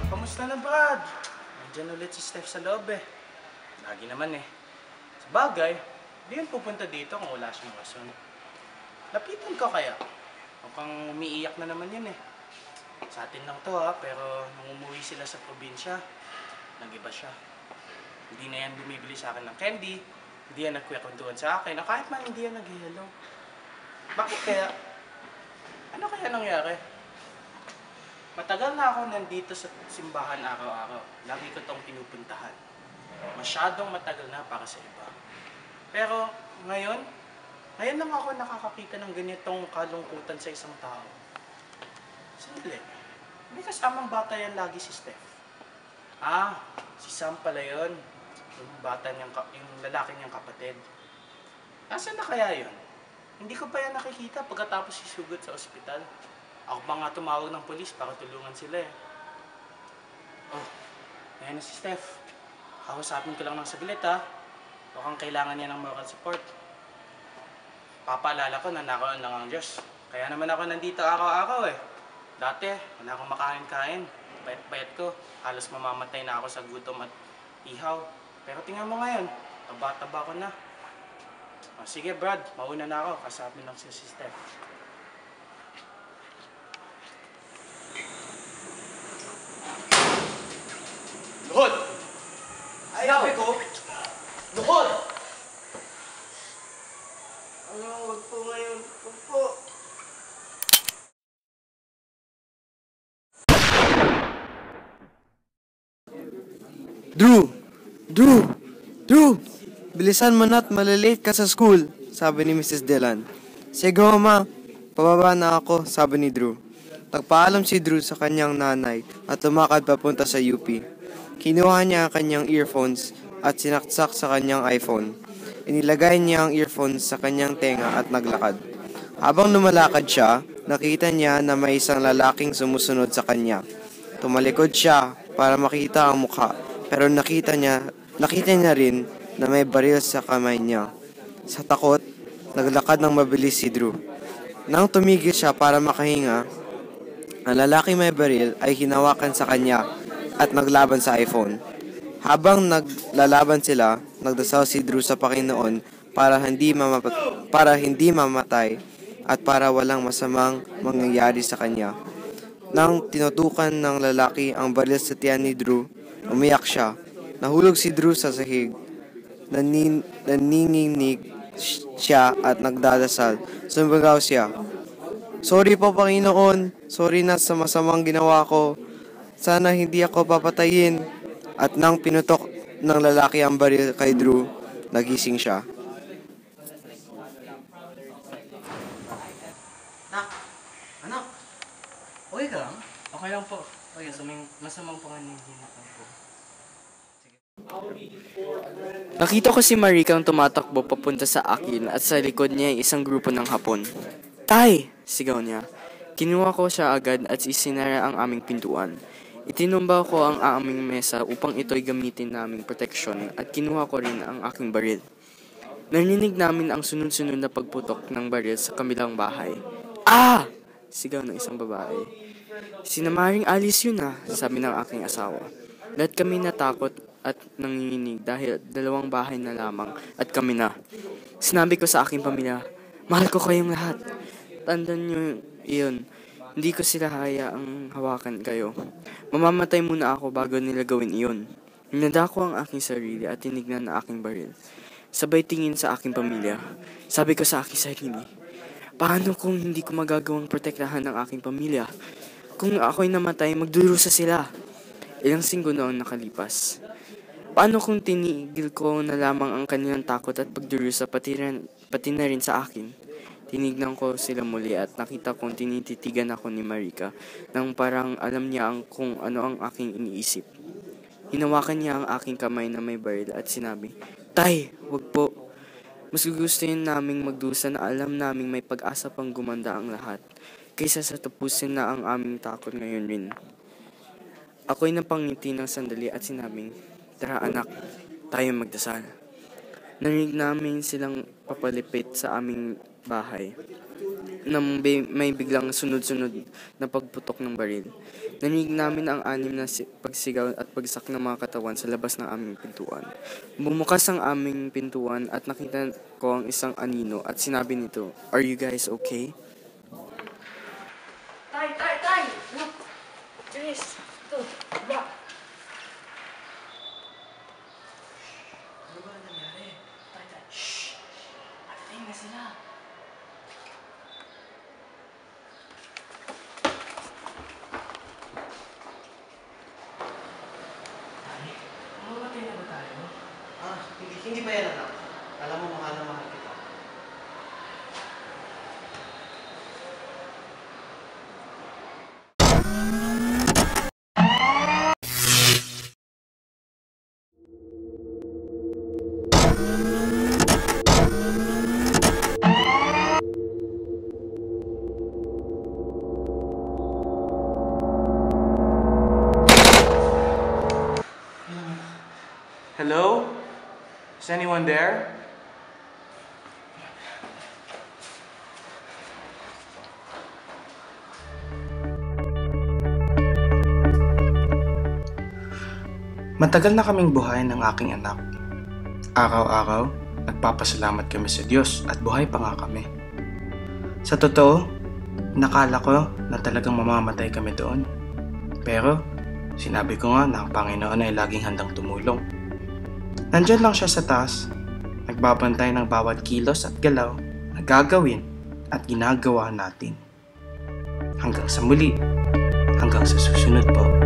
Kamusta na, Brad? Nandiyan ulit si Steph sa loob eh. Lagi naman eh. Sa bagay, di yan pupunta dito kung wala siyang rason. Lapitan ko kaya. Mukhang umiiyak na naman yan eh. Sa atin lang to ha, pero nung umuwi sila sa probinsya, nag-iba siya. Hindi na yan bumibili sa akin ng candy, hindi yan nagkwekwentuhan sa akin, o kahit man hindi yan nag-hello. Bakit kaya? Ano kaya nangyari? Matagal na ako nandito sa simbahan araw-araw. Lagi ko itong pinupuntahan. Masyadong matagal na para sa iba. Pero ngayon lang ako nakakakita ng ganitong kalungkutan sa isang tao. Sandali, may kasamang bata yan lagi si Steph. Ah, si Sam pala yun. Yung bata niyang, yung lalaki niyang kapatid. Nasaan na kaya yun? Hindi ko pa yan nakikita pagkatapos isugod sa ospital. Ako pa nga tumawag ng polis para tulungan sila eh. Oh, ayan na si Steph. Kausapin ko lang ng saglit ha. Mukhang kailangan niya ng moral support. Papaalala ko na naroon lang ang Diyos. Kaya naman ako nandito araw-araw eh. Dati, wala akong makain-kain. Payat-payat ko. Halos mamamatay na ako sa gutom at ihaw. Pero tingnan mo ngayon, taba-taba ko na. Oh, sige Brad, mauna na ako. Kasapin lang si Steph. Luhod! Sabi ko, luhod! Wag po ngayon. Wag po. Drew! Bilisan mo na't malilate ka sa school, sabi ni Mrs. Delan. Sige ma, pababa na ako, sabi ni Drew. Nagpaalam si Drew sa kanyang nanay at lumakad papunta sa UP. Kinuha niya ang kanyang earphones at sinaksak sa kanyang iPhone. Inilagay niya ang earphones sa kanyang tenga at naglakad. Habang lumalakad siya, nakita niya na may isang lalaking sumusunod sa kanya. Tumalikod siya para makita ang mukha, pero nakita niya rin na may baril sa kamay niya. Sa takot, naglakad ng mabilis si Drew. Nang tumigil siya para makahinga, ang lalaki may baril ay hinawakan sa kanya at naglaban sa iPhone. Habang naglalaban sila, nagdasal si Drew sa Panginoon para hindi mamatay at para walang masamang mangyayari sa kanya. Nang tinutukan ng lalaki ang baril sa tiyan ni Drew, umiyak siya. Nahulog si Drew sa sahig. Naninginig siya at nagdadasal. Sumigaw siya, "Sorry po Panginoon, sorry na sa masamang ginawa ko. Sana hindi ako papatayin." At nang pinutok ng lalaki ang baril kay Drew, nagising siya. Anak, okay ka lang? Okay lang po. Okay, masamang panganiniginan po. Nakita ko si Marikang tumatakbo papunta sa akin at sa likod niya ay isang grupo ng Hapon. "Tay!" sigaw niya. Kinuha ko siya agad at isinara ang aming pintuan. Itinumba ko ang aming mesa upang ito'y gamitin naming proteksyon at kinuha ko rin ang aking baril. Narinig namin ang sunod-sunod na pagputok ng baril sa kabilang bahay. "Ah!" sigaw ng isang babae. "Sina Maring Alice yun ah," sabi ng aking asawa. Lahat kami natakot at nanginginig dahil 2 bahay na lamang at kami na. Sinabi ko sa aking pamilya, "Mahal ko kayong lahat. Tandaan niyo iyon. Hindi ko sila hayaang hawakan kayo. Mamamatay muna ako bago nila gawin iyon." Ninadako ang aking sarili at tinignan ang aking baril. Sabay tingin sa aking pamilya. Sabi ko sa aking sarili, paano kung hindi ko magagawang protektahan ng aking pamilya? Kung ako'y namatay, magdurusa sila. Ilang linggo na ang nakalipas. Paano kung tinigil ko na lamang ang kanilang takot at pagdurusa pati na rin sa akin? Tinignan ko sila muli at nakita kong tinititigan ako ni Marika nang parang alam niya kung ano ang aking iniisip. Hinawakan niya ang aking kamay na may baril at sinabi, "Tay, wag po. Mas gugustuhin naming magdusa na alam naming may pag-asa pang gumanda ang lahat kaysa sa tapusin na ang aming takot ngayon rin." Ako'y napangiti ng sandali at sinabing, "Tara anak, tayo magdasal." Narinig namin silang papalipit sa aming bahay nang may biglang sunod-sunod na pagputok ng baril. Narinig namin ang anim na pagsigaw at pagsak ng mga katawan sa labas ng aming pintuan. Bumukas ang aming pintuan at nakita ko ang isang anino at sinabi nito, "Are you guys okay?" Tay! Look! Bilis! Ito! Ba! Ano ba nangyari? Tay! Shhh! Ating na sila! Tay, mamamatay na ba tayo? Hindi ba yan, anak? Alam mo, mahal na mahal kita. Hello? Is anyone there? Matagal na kaming buhayin ng aking anak. Araw-araw, nagpapasalamat kami sa Diyos at buhay pa nga kami. Sa totoo, nakala ko na talagang mamamatay kami doon. Pero, sinabi ko nga na ang Panginoon ay laging handang tumulong. Nandyan lang siya sa taas, nagbabantay ng bawat kilos at galaw na gagawin at ginagawa natin. Hanggang sa muli, hanggang sa susunod po.